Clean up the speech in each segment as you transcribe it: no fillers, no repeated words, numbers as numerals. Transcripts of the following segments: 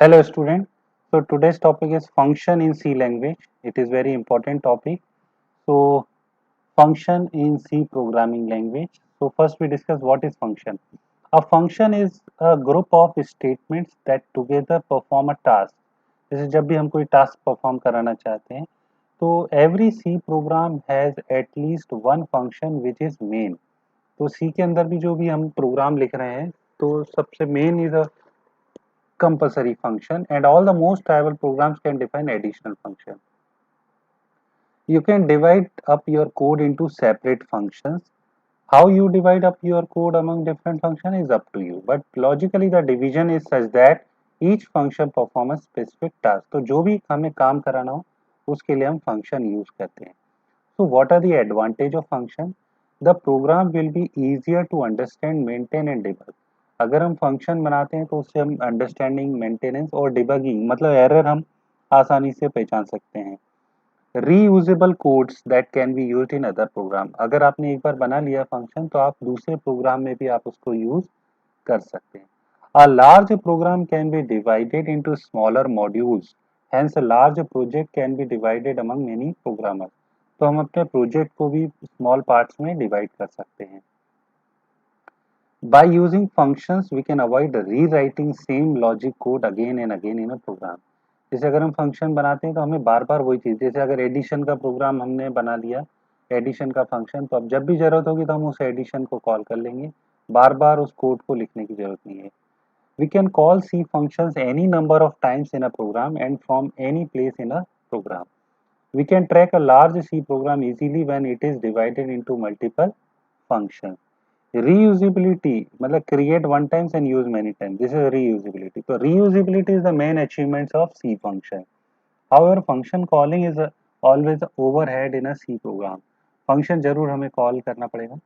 Hello student. So today's topic is function in C language. It is very important topic. So function in C programming language. So first we discuss what is function. A function is a group of statements that together perform a task. जैसे जब भी हम कोई task perform कराना चाहते हैं तो every C program has at least one function which is main. तो सी के अंदर भी जो भी हम प्रोग्राम लिख रहे हैं तो सबसे main is a compulsory function, and all the most trivial programs can define additional function. You can divide up your code into separate functions. How you divide up your code among different functions is up to you, but logically the division is such that each function perform a specific task. तो जो भी हमें काम कराना हो उसके लिए हम function use करते हैं. So what are the advantage of function? The program will be easier to understand, maintain and debug. अगर हम फंक्शन बनाते हैं तो उससे हम अंडरस्टैंडिंग, मेंटेनेंस और डिबगिंग मतलब एरर हम आसानी से पहचान सकते हैं. Reusable codes that can be used in other program. अगर आपने एक बार बना लिया फंक्शन तो आप दूसरे प्रोग्राम में भी आप उसको यूज कर सकते हैं. A large program can be divided into smaller modules. Hence, a large project can be divided among many programmers. तो हम अपने प्रोजेक्ट को भी स्मॉल पार्ट्स में डिवाइड कर सकते हैं. By using functions, we can avoid rewriting same logic code again and again in a program. जैसे अगर हम फंक्शन बनाते हैं तो हमें बार बार वही चीज़, जैसे अगर एडिशन का प्रोग्राम हमने बना लिया, एडिशन का फंक्शन, तो अब जब भी जरूरत होगी तो हम उस एडिशन को कॉल कर लेंगे, बार बार उस कोड को लिखने की जरूरत नहीं है. We can call C functions any number of times in a program and from any place in a program. We can track a large C program easily when it is divided into multiple functions. Reusability मतलब create one times and use many times. This is reusability. So reusability is the main achievements of C function. However, function calling is always overhead in a C program. Function जरूर हमें call करना पड़ेगा.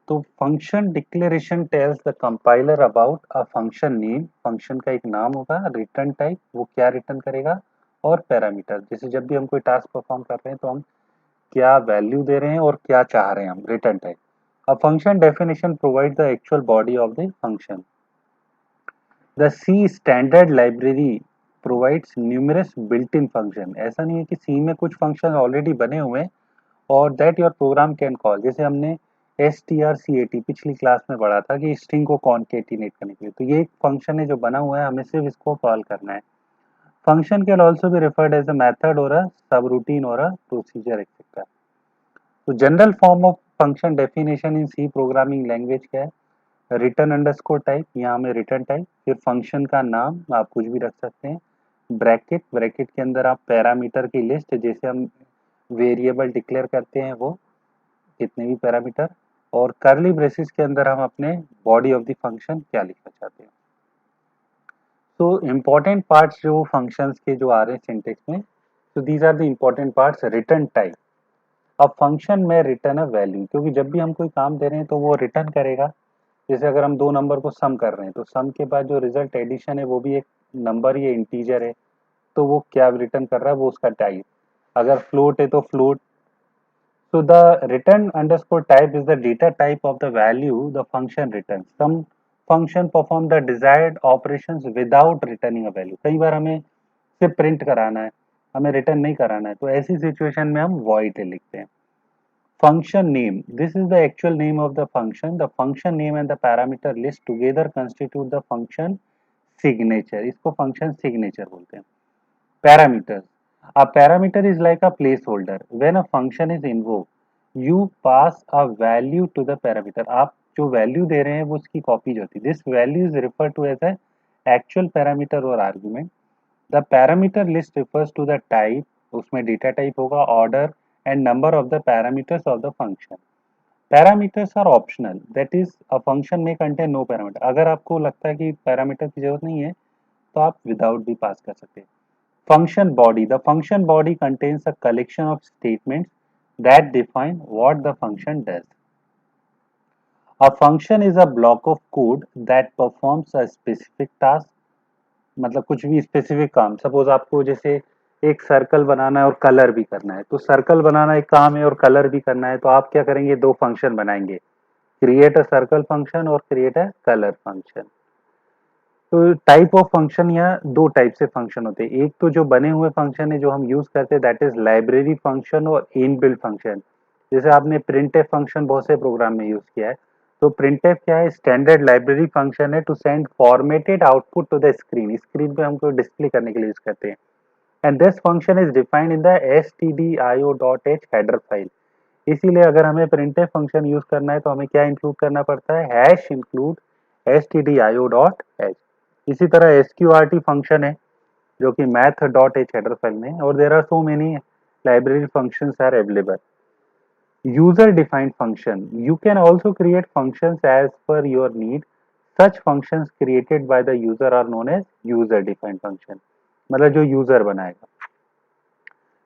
तो function declaration tells the compiler about a function name. Function का एक नाम होगा, return type, वो क्या रिटर्न करेगा, और पैरामीटर. जैसे जब भी हम कोई टास्क परफॉर्म कर रहे हैं तो हम क्या वैल्यू दे रहे हैं और क्या चाह रहे हैं हम, return type. A function definition provide the actual body of the function. The C standard library provides numerous built in function. ऐसा नहीं है कि सी में कुछ फंक्शन ऑलरेडी बने हुए हैं और that your program can call. जैसे हमने strcat पिछली क्लास में पढ़ा था कि स्ट्रिंग को कॉन्केटिनेट करने के लिए, तो ये एक फंक्शन है जो बना हुआ है, हमें सिर्फ इसको कॉल करना है. Function can also be referred as a method और अ सब रूटीन और अ प्रोसीजर एक्सेट्रा. तो general form of function definition in C programming language क्या है? रिटर्न अंडरस्कोर टाइप, यहाँ में रिटर्न टाइप, फिर फंक्शन का नाम आप कुछ भी रख सकते हैं, ब्रैकेट, ब्रैकेट के अंदर आप पैरामीटर की लिस्ट, जैसे हम वेरिएबल डिक्लेयर करते हैं वो कितने भी पैरामीटर, और कर्ली ब्रेसिस के अंदर हम अपने बॉडी ऑफ द फंक्शन क्या लिखना चाहते हैं. तो इम्पोर्टेंट पार्ट्स जो फंक्शंस के जो आ रहे हैं सिंटेक्स में, तो these are the important parts. Return type. अब फंक्शन में रिटर्न अ वैल्यू, क्योंकि जब भी हम कोई काम दे रहे हैं तो वो रिटर्न करेगा. जैसे अगर हम दो नंबर को सम कर रहे हैं तो सम के बाद जो रिजल्ट एडिशन है वो भी एक नंबर या इंटीजर है, तो वो क्या रिटर्न कर रहा है, वो उसका टाइप. अगर फ्लोट है तो float. So the return underscore type is the data type of the value the function returns. Some function perform the desired operations without returning a value. कई बार हमें सिर्फ प्रिंट कराना है, हमें रिटर्न नहीं कराना है, तो ऐसी सिचुएशन में हम void लिखते हैं. Function name. This is the actual name of the function. The function name and the parameter list together constitute the function signature. इसको function signature बोलते हैं. Parameters. A parameter is like a placeholder. When a function is invoked, you pass a value to the parameter. आप जो value दे रहे हैं वो उसकी copy होती है. This value is refer to as a actual parameter और argument. The parameter list refers to the type, उसमें डेटा टाइप होगा, order and number of the parameters of the function. Parameters are optional, that is a function में contain no parameter. अगर आपको लगता है कि parameter की जरूरत नहीं है तो आप विदाउट भी पास कर सकते हैं. Function body. The function body contains a collection of statements that define what the function does. A function is a block of code that performs a specific task. मतलब कुछ भी स्पेसिफिक काम. सपोज आपको जैसे एक सर्कल बनाना है और colour भी करना है, तो सर्कल बनाना एक काम है और कलर भी करना है, तो आप क्या करेंगे, दो फंक्शन बनाएंगे, क्रिएट अ सर्कल फंक्शन और क्रिएट अ कलर फंक्शन. तो टाइप ऑफ फंक्शन, या दो टाइप से फंक्शन होते हैं। एक तो जो बने हुए फंक्शन है जो हम यूज करते हैं, दैट इज लाइब्रेरी फंक्शन और इनबिल्ट फंक्शन। जैसे आपने प्रिंटफ फंक्शन बहुत से प्रोग्राम में यूज किया है। तो प्रिंटफ क्या है, स्टैंडर्ड लाइब्रेरी फंक्शन है to send formatted output to the screen, screen पे हमको डिस्प्ले करने के लिए यूज करते हैं। And this function is defined in the stdio.h header file. इसीलिए अगर हमें प्रिंटफ फंक्शन यूज करना है तो हमें क्या इंक्लूड करना पड़ता है, हैश इंक्लूड stdio.h। इसी तरह sqrt फंक्शन है जो कि math.h हेडर फाइल में है, और there are so many library functions are available. User defined function, you can also create functions as per your need. Such functions created by the user are known as user defined function, मतलब जो user बनाएगा।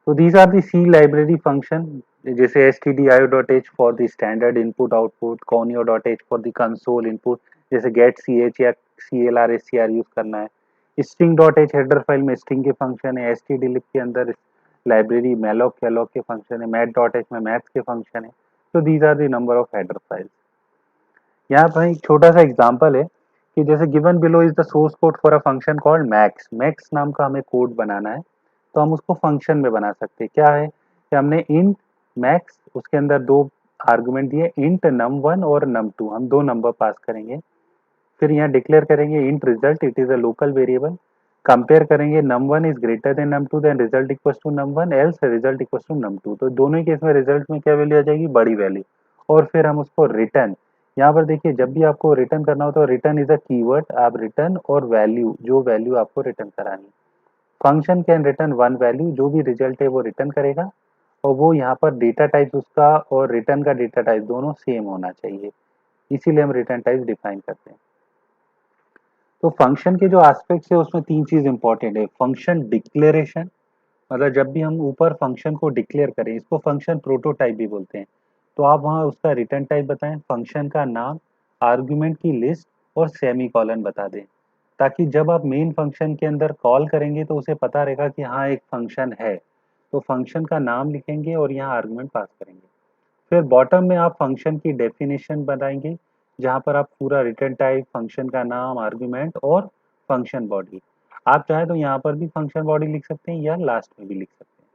तो these are the C library function, जैसे stdio.h for the standard input output, conio.h for the console input, जैसे get ch या clr scr use करना है। string.h header file में string के फंक्शन है। stdlib के अंदर लाइब्रेरी malloc calloc के फंक्शन है। mat.h में maths के फंक्शन है। तो these are the number of header files। यहाँ पर एक छोटा सा एग्जांपल है कि जैसे given below is the source code for a function called max. Max नाम का हमें कोड बनाना है, तो हम उसको फंक्शन में बना सकते हैं। क्या है कि हमने इंट मैक्स, उसके अंदर दो आर्गुमेंट दिए, इंट num1 और num2, हम दो नंबर पास करेंगे। फिर यहाँ डिक्लेयर करेंगे int result, it is a local variable. Compare करेंगे num1 is greater than num2, then result equals to num1 else result equals to num2। तो दोनों ही केस में रिजल्ट में क्या वैल्यू आ जाएगी, बड़ी वैल्यू। और फिर हम उसको रिटर्न, यहाँ पर देखिए जब भी आपको रिटर्न करना हो तो रिटर्न इज अ कीवर्ड, आप रिटर्न और वैल्यू, जो वैल्यू आपको रिटर्न करानी। Function can return one value, जो भी रिजल्ट है वो रिटर्न करेगा, और वो यहाँ पर डेटा टाइप उसका और रिटर्न का डेटा टाइप दोनों सेम होना चाहिए, इसीलिए हम रिटर्न टाइप डिफाइन करते हैं। तो फंक्शन के जो एस्पेक्ट्स है उसमें तीन चीज इंपॉर्टेंट है। फंक्शन डिक्लेरेशन, मतलब जब भी हम ऊपर फंक्शन को डिक्लेयर करें, इसको फंक्शन प्रोटोटाइप भी बोलते हैं, तो आप वहाँ उसका रिटर्न टाइप बताएं, फंक्शन का नाम, आर्गुमेंट की लिस्ट और सेमी कॉलन बता दें, ताकि जब आप मेन फंक्शन के अंदर कॉल करेंगे तो उसे पता रहेगा कि हाँ एक फंक्शन है। तो फंक्शन का नाम लिखेंगे और यहाँ आर्गुमेंट पास करेंगे। फिर बॉटम में आप फंक्शन की डेफिनेशन बनाएंगे, जहाँ पर आप पूरा रिटर्न टाइप, फंक्शन का नाम, आर्गुमेंट और फंक्शन बॉडी, आप चाहे तो यहाँ पर भी फंक्शन बॉडी लिख सकते हैं या लास्ट में भी लिख सकते हैं।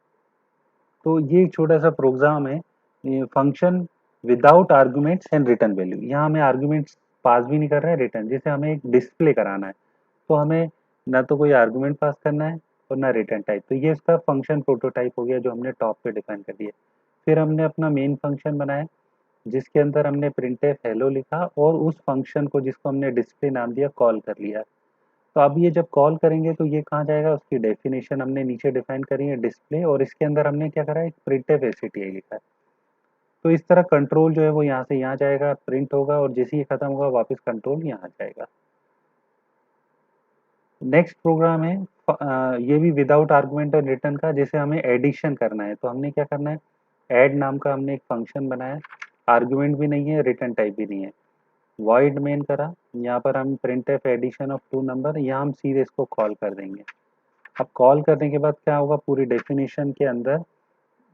तो ये एक छोटा सा प्रोग्राम है, function without arguments and return value. यहाँ हमें आर्गुमेंट्स पास भी नहीं कर रहे हैं रिटर्न, जैसे हमें एक डिस्प्ले कराना है तो हमें ना तो कोई आर्गुमेंट पास करना है और ना रिटर्न टाइप। तो ये इसका फंक्शन प्रोटोटाइप हो गया जो हमने टॉप पे डिफाइन कर दिया। फिर हमने अपना मेन फंक्शन बनाया जिसके अंदर हमने प्रिंटफ हेलो लिखा और उस फंक्शन को जिसको हमने डिस्प्ले नाम दिया कॉल कर लिया। तो अब ये जब कॉल करेंगे तो ये कहाँ जाएगा, उसकी डेफिनेशन हमने नीचे डिफाइन करी है डिस्प्ले, और इसके अंदर हमने क्या करा है, प्रिंटफ एसटीआई लिखा है। तो इस तरह कंट्रोल जो है वो यहाँ से यहाँ जाएगा, प्रिंट होगा, और जैसे ही खत्म होगा वापस कंट्रोल यहाँ जाएगा। नेक्स्ट प्रोग्राम है ये भी विदाउट आर्गुमेंट और रिटर्न का, जैसे हमें एडिशन करना है तो हमने क्या करना है, ऐड नाम का हमने एक फंक्शन बनाया, आर्गुमेंट भी नहीं है, रिटर्न टाइप भी नहीं है, वॉइड मेन करा, यहाँ पर हम printf addition of two number, यहाँ हम सीधे इसको कॉल कर देंगे। अब कॉल करने के बाद क्या होगा, पूरी डेफिनेशन के अंदर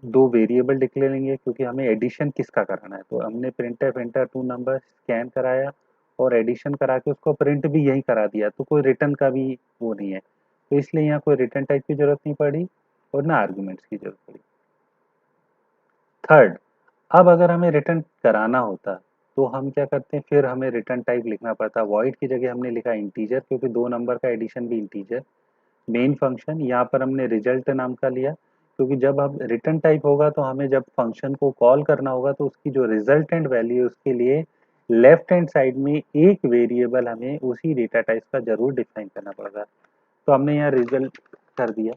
दो वेरिएबल डिक्लेयर लेंगे क्योंकि हमें एडिशन किसका कराना है। तो हमने printf enter two number scan कराया और एडिशन करा के उसको प्रिंट भी यही करा दिया, तो कोई रिटर्न का भी वो नहीं है, तो इसलिए यहाँ कोई रिटर्न टाइप की जरूरत नहीं पड़ी और ना आर्गुमेंट्स की जरूरत पड़ी। थर्ड, अब अगर हमें रिटर्न कराना होता तो हम क्या करते हैं, फिर हमें रिटर्न टाइप लिखना पड़ता। वॉइड की जगह हमने लिखा इंटीजर, क्योंकि दो नंबर का एडिशन भी इंटीजर। मेन फंक्शन यहाँ पर हमने रिजल्ट नाम का लिया, क्योंकि जब अब रिटर्न टाइप होगा तो हमें जब फंक्शन को कॉल करना होगा तो उसकी जो रिजल्टेंट वैल्यू है उसके लिए लेफ्ट हैंड साइड में एक वेरिएबल हमें उसी डेटा टाइप का जरूर डिफाइन करना पड़ेगा। तो हमने यहाँ रिजल्ट कर दिया।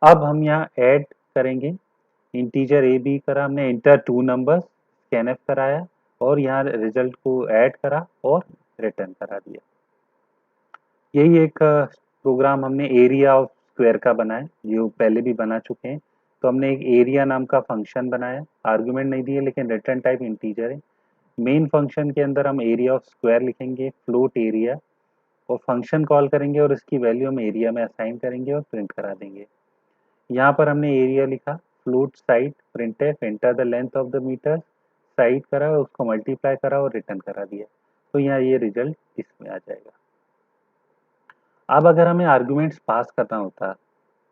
अब हम यहाँ ऐड करेंगे, इंटीजर ए बी करा हमने, इंटर टू नंबर स्कैनफ कराया और यहाँ रिजल्ट को ऐड करा और रिटर्न करा दिया। यही एक प्रोग्राम हमने एरिया ऑफ स्क्वायर का बनाया, जो पहले भी बना चुके हैं। तो हमने एक एरिया नाम का फंक्शन बनाया, आर्गुमेंट नहीं दिए लेकिन रिटर्न टाइप इंटीजर है। मेन फंक्शन के अंदर हम एरिया ऑफ स्क्वायर लिखेंगे, फ्लोट एरिया, और फंक्शन कॉल करेंगे और इसकी वैल्यू हम एरिया में असाइन करेंगे और प्रिंट करा देंगे। यहाँ पर हमने एरिया लिखा, float side printf enter the length of the meter, side करा उसको मल्टीप्लाई करा और रिटर्न करा दिया। तो यहाँ ये रिजल्ट इसमें आ जाएगा। अब अगर हमें आर्गुमेंट्स पास करना होता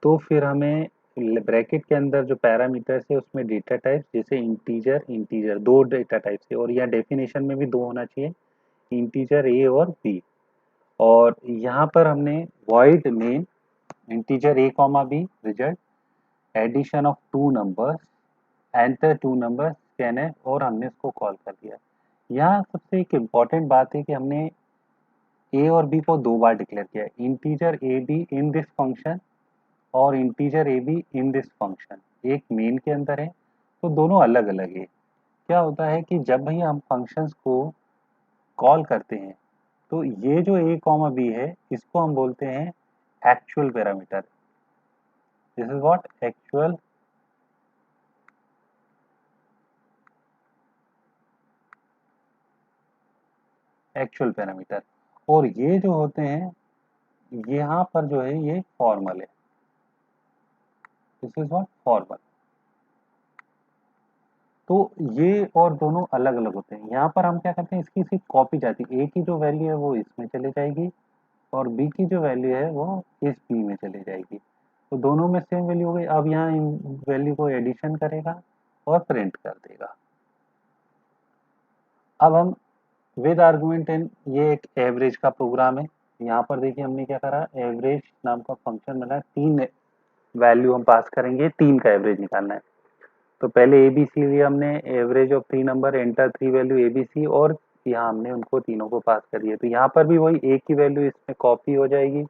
तो फिर हमें ब्रैकेट के अंदर जो पैरामीटर्स है उसमें डेटा टाइप, जैसे इंटीजर इंटीजर दो डेटा टाइप है, और यहाँ डेफिनेशन में भी दो होना चाहिए, इंटीजर ए और बी। और यहाँ पर हमने void main integer a comma b result addition of two numbers enter two numbers can है, और हमने इसको कॉल कर दिया। यहाँ सबसे एक इम्पॉर्टेंट बात है कि हमने ए और बी को दो बार डिक्लेयर किया है, integer a b in this function और integer a b in this function, एक मेन के अंदर है, तो दोनों अलग अलग है। क्या होता है कि जब भी हम फंक्शंस को कॉल करते हैं तो ये जो ए कॉमा बी है इसको हम बोलते हैं actual parameter. This is what actual parameter. और ये जो होते हैं यहाँ पर जो है ये फॉर्मल है, दिस इज व्हाट फॉर्मल। तो ये और दोनों अलग अलग होते हैं। यहाँ पर हम क्या करते हैं, इसकी सिर्फ कॉपी जाती है, ए की जो वैल्यू है वो इसमें चले जाएगी और बी की जो वैल्यू है वो इस बी में चली जाएगी, तो दोनों में सेम वैल्यू हो गई। अब यहाँ इन वैल्यू को एडिशन करेगा और प्रिंट कर देगा। अब हम विद आर्गुमेंट इन, ये एक एवरेज का प्रोग्राम है। यहाँ पर देखिए हमने क्या करा, एवरेज नाम का फंक्शन बना, तीन वैल्यू हम पास करेंगे, तीन का एवरेज निकालना है। तो पहले एबीसी लिया हमने, average of three number enter three value ABC, और यहाँ हमने उनको तीनों को पास कर दिया। तो यहाँ पर भी वही ए की वैल्यू इसमें कॉपी हो जाएगी,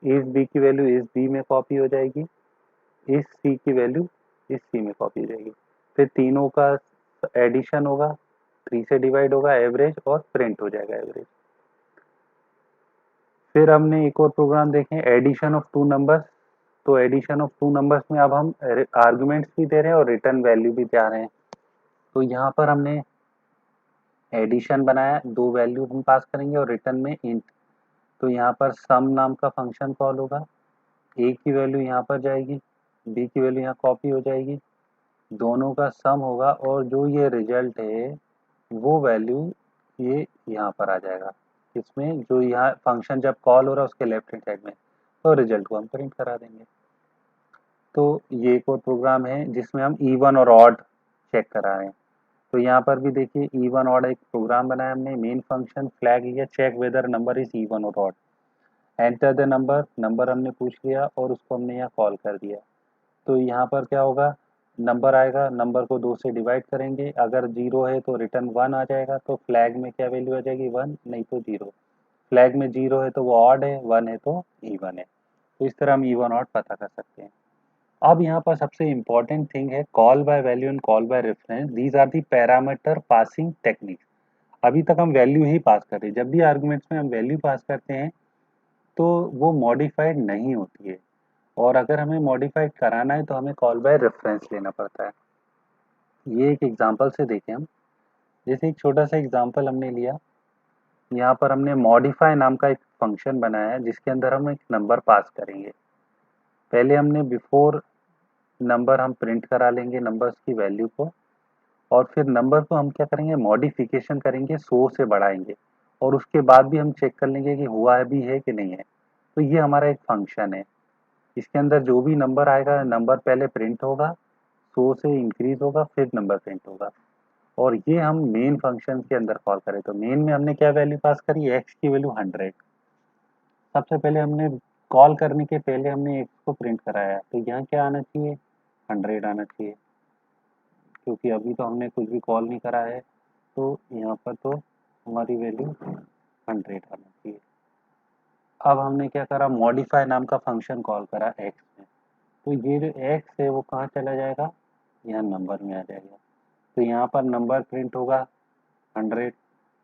इस बी की वैल्यू इस बी में कॉपी हो जाएगी, इस सी की वैल्यू इस सी में कॉपी हो जाएगी। फिर तीनों का एडिशन होगा, थ्री से डिवाइड होगा एवरेज और प्रिंट हो जाएगा एवरेज। फिर हमने एक और प्रोग्राम देखे, एडिशन ऑफ टू नंबर्स। तो एडिशन ऑफ टू नंबर्स में अब हम आर्गुमेंट्स भी दे रहे हैं और रिटर्न वैल्यू भी दे रहे हैं। तो यहाँ पर हमने एडिशन बनाया, दो वैल्यू हम पास करेंगे और रिटर्न में इंट। तो यहाँ पर सम नाम का फंक्शन कॉल होगा, ए की वैल्यू यहाँ पर जाएगी, बी की वैल्यू यहाँ कॉपी हो जाएगी, दोनों का सम होगा और जो ये रिजल्ट है वो वैल्यू ये यहाँ पर आ जाएगा, इसमें जो यहाँ फंक्शन जब कॉल हो रहा है उसके लेफ्ट हैंड साइड में, तो रिजल्ट को हम प्रिंट करा देंगे। तो ये एक और प्रोग्राम है जिसमें हम इवन और ऑड चेक करा रहे हैं। तो यहाँ पर भी देखिए इवन ऑड एक प्रोग्राम बनाया हमने, मेन फंक्शन फ्लैग लिया, check whether number is even और odd, enter the number, number हमने पूछ लिया और उसको हमने यहाँ कॉल कर दिया। तो यहाँ पर क्या होगा, नंबर आएगा, नंबर को दो से डिवाइड करेंगे, अगर जीरो है तो रिटर्न वन आ जाएगा, तो फ्लैग में क्या वैल्यू आ जाएगी, वन, नहीं तो जीरो। फ्लैग में जीरो है तो वो ऑड है, वन है तो इवन है। तो इस तरह हम इवन ऑड पता कर सकते हैं। अब यहाँ पर सबसे इम्पोर्टेंट थिंग है call by value and call by reference, these are the parameter passing technique. अभी तक हम वैल्यू ही पास कर रहे हैं, जब भी आर्गुमेंट्स में हम वैल्यू पास करते हैं तो वो मॉडिफाइड नहीं होती है, और अगर हमें मॉडिफाइड कराना है तो हमें कॉल बाय रेफरेंस लेना पड़ता है। ये एक एग्जांपल से देखें हम, जैसे एक छोटा सा एग्जांपल हमने लिया, यहाँ पर हमने मॉडिफाई नाम का एक फंक्शन बनाया है जिसके अंदर हम एक नंबर पास करेंगे। पहले हमने बिफोर नंबर हम प्रिंट करा लेंगे नंबर्स की वैल्यू को, और फिर नंबर को हम क्या करेंगे, मॉडिफिकेशन करेंगे, 100 से बढ़ाएंगे, और उसके बाद भी हम चेक कर लेंगे कि हुआ भी है कि नहीं है। तो ये हमारा एक फंक्शन है, इसके अंदर जो भी नंबर आएगा, नंबर पहले प्रिंट होगा, 100 से इंक्रीज होगा, फिर नंबर प्रिंट होगा। और ये हम मेन फंक्शन के अंदर कॉल करें तो मेन में हमने क्या वैल्यू पास करी, एक्स की वैल्यू 100। सबसे पहले हमने कॉल करने के पहले हमने एक्स को प्रिंट कराया, तो यहाँ क्या आना चाहिए, 100 आना चाहिए, क्योंकि अभी तो हमने कुछ भी कॉल नहीं करा है, तो यहाँ पर तो हमारी वैल्यू 100 आना चाहिए। अब हमने क्या करा, मॉडिफाई नाम का फंक्शन कॉल करा एक्स में, तो ये जो एक्स है वो कहाँ चला जाएगा, यहाँ नंबर में आ जाएगा। तो यहाँ पर नंबर प्रिंट होगा 100,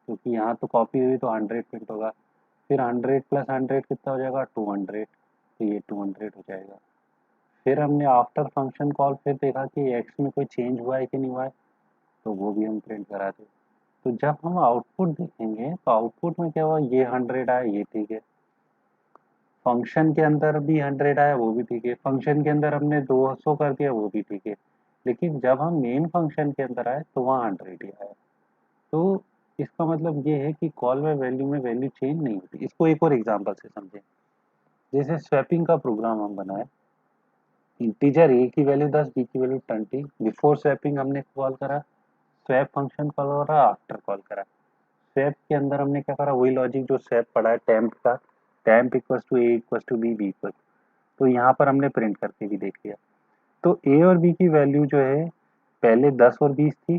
क्योंकि यहाँ तो कॉपी हुई तो 100 प्रिंट होगा। फिर 100 प्लस 100 कितना हो जाएगा, 200, तो ये 200 हो जाएगा। फिर हमने आफ्टर फंक्शन कॉल फिर देखा कि एक्स में कोई चेंज हुआ है कि नहीं हुआ है, तो वो भी हम प्रिंट करा दें। तो जब हम आउटपुट देखेंगे तो आउटपुट में क्या हुआ, ये 100 आया, ये ठीक है। फंक्शन के अंदर भी 100 आया, वो भी ठीक है। फंक्शन के अंदर हमने 200 कर दिया, वो भी ठीक है। लेकिन जब हम मेन फंक्शन के अंदर आए तो वहाँ 100 ही आया। तो इसका मतलब ये है कि कॉल बाय वैल्यू में वैल्यू चेंज नहीं होती। इसको एक और एग्जांपल से समझें। जैसे स्वैपिंग का प्रोग्राम हम बनाए, इंटीजर ए की वैल्यू 10, बी की वैल्यू 20, बिफोर स्वैपिंग हमने कॉल करा, स्वैप फंक्शन कॉल करा, आफ्टर कॉल करा। स्वैप के अंदर हमने क्या करा, वही लॉजिक जो स्वैप पढ़ा है टेम्प का, temp equal to a equal to b, b equal, तो यहाँ पर हमने प्रिंट करके भी देख लिया। तो ए और बी की वैल्यू जो है पहले 10 और 20 थी,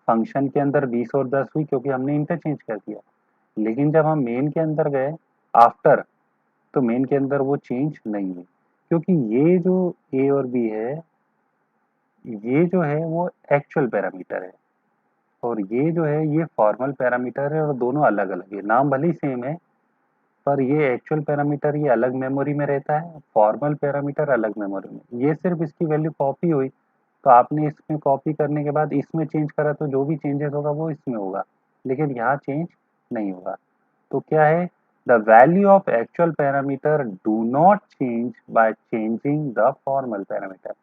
फंक्शन के अंदर 20 और 10 हुई क्योंकि हमने इंटरचेंज कर दिया। लेकिन जब हम मेन के अंदर गए आफ्टर, तो मेन के अंदर वो चेंज नहीं हुई, क्योंकि ये जो ए और बी है, ये जो है वो एक्चुअल पैरामीटर है, और ये जो है ये फॉर्मल पैरामीटर है, और दोनों अलग अलग है। नाम भले ही सेम है, पर ये एक्चुअल पैरामीटर ये अलग मेमोरी में रहता है, फॉर्मल पैरामीटर अलग मेमोरी में। ये सिर्फ इसकी वैल्यू कॉपी हुई, तो आपने इसमें कॉपी करने के बाद इसमें चेंज करा, तो जो भी चेंजेस होगा वो इसमें होगा, लेकिन यहाँ चेंज नहीं होगा। तो क्या है, the value of actual parameter do not change by changing the formal parameter.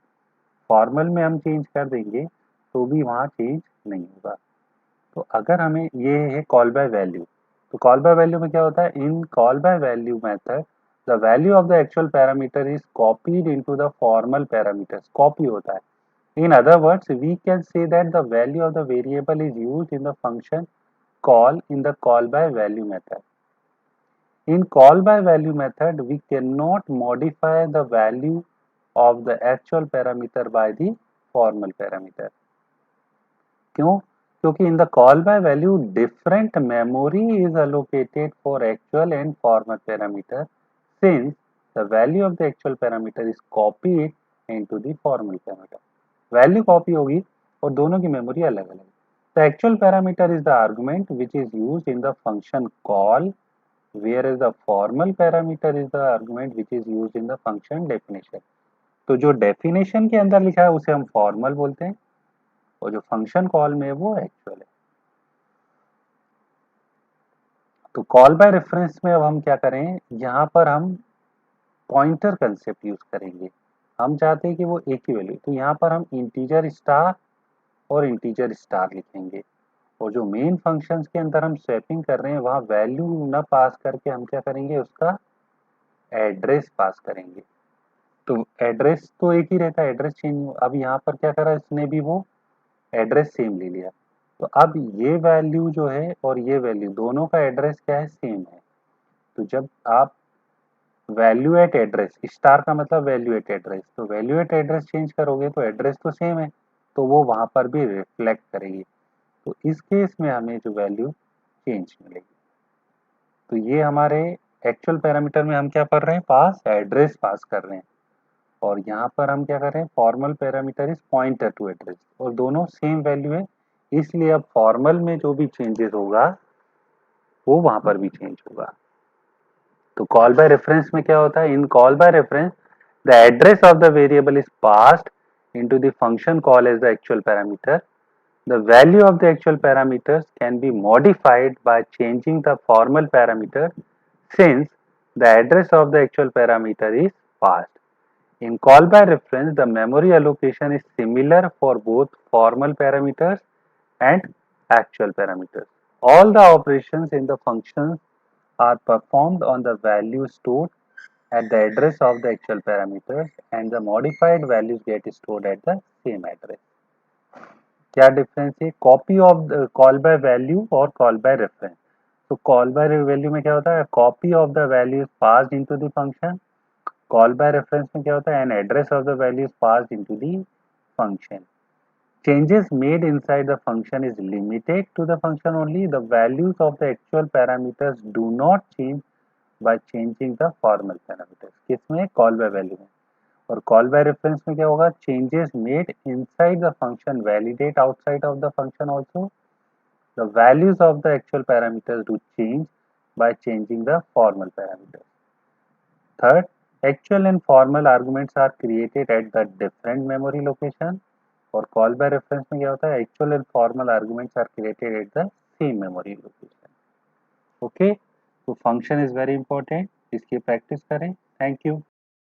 Formal में हम चेंज कर देंगे तो भी वहाँ चेंज नहीं होगा। तो अगर हमें ये है कॉल बाय वैल्यू, तो कॉल बाय वैल्यू में क्या होता है, in call by value method the value of the actual parameter is copied into the formal parameters, copy होता है। In other words, we can say that the value of the variable is used in the function call in the call by value method. In call by value method, we cannot modify the value of the actual parameter by the formal parameter. क्यों? क्योंकि in the call by value different memory is allocated for actual and formal parameter, since the value of the actual parameter is copied into the formal parameter. Value copy होगी और दोनों की memory अलग अलग। The actual parameter is the argument which is used in the function call, whereas the formal parameter is the argument which is used in the function definition. तो जो definition के अंदर लिखा है उसे हम फॉर्मल बोलते हैं, और जो फंक्शन कॉल में है वो एक्चुअल है। तो कॉल बाय रेफरेंस में अब हम क्या करें, यहाँ पर हम पॉइंटर कंसेप्ट यूज करेंगे। हम चाहते हैं कि वो एक ही वैल्यू, तो यहाँ पर हम इंटीजर स्टार और इंटीजर स्टार लिखेंगे, और जो मेन फंक्शंस के अंदर हम स्वैपिंग कर रहे हैं वहाँ वैल्यू न पास करके हम क्या करेंगे, उसका एड्रेस पास करेंगे। तो एड्रेस तो एक ही रहता है, एड्रेस चेंज, अब यहाँ पर क्या करा इसने भी, वो एड्रेस सेम ले लिया। तो अब ये वैल्यू जो है और ये वैल्यू दोनों का एड्रेस क्या है, सेम है। तो जब आप वैल्यू एट एड्रेस, स्टार का मतलब वैल्यू एट एड्रेस, तो वैल्यू एट एड्रेस चेंज करोगे तो एड्रेस तो सेम है, तो वो वहां पर भी रिफ्लेक्ट करेगी। तो इस केस में हमें जो वैल्यू चेंज मिलेगी। तो ये हमारे एक्चुअल पैरामीटर में हम क्या कर रहे हैं, पास एड्रेस पास कर रहे हैं, और यहाँ पर हम क्या कर रहे हैं, formal parameter is pointer to address, और दोनों सेम वैल्यू है, इसलिए अब फॉर्मल में जो भी चेंजेस होगा वो वहां पर भी चेंज होगा। तो कॉल बाय रेफरेंस में क्या होता है, in call by reference the address of the variable is passed into the function call as the actual parameter. The value of the actual parameters can be modified by changing the formal parameter, since the address of the actual parameter is passed. In call by reference, the memory allocation is similar for both formal parameters and actual parameters. All the operations in the functions are performed on the value stored at the address of the actual parameters, and the modified values get stored at the same address. क्या difference है, copy of call by value और call by reference. तो call by value में क्या होता है, copy of the value is passed into the function. Call by reference में क्या होता है, an address of the value is passed into the function. Changes made inside the function is limited to the function only. The values of the actual parameters do not change by changing the formal parameters. किसमें, call by value में। और call by reference में क्या होगा, changes made inside the function validate outside of the function also. The values of the actual parameters do change by changing the formal parameters. Third, actual and formal arguments are created at the different memory location. और call by reference में क्या होता है, actual and formal arguments are created at the same memory location. Okay, तो function is very important, इसकी practice करें। Thank you.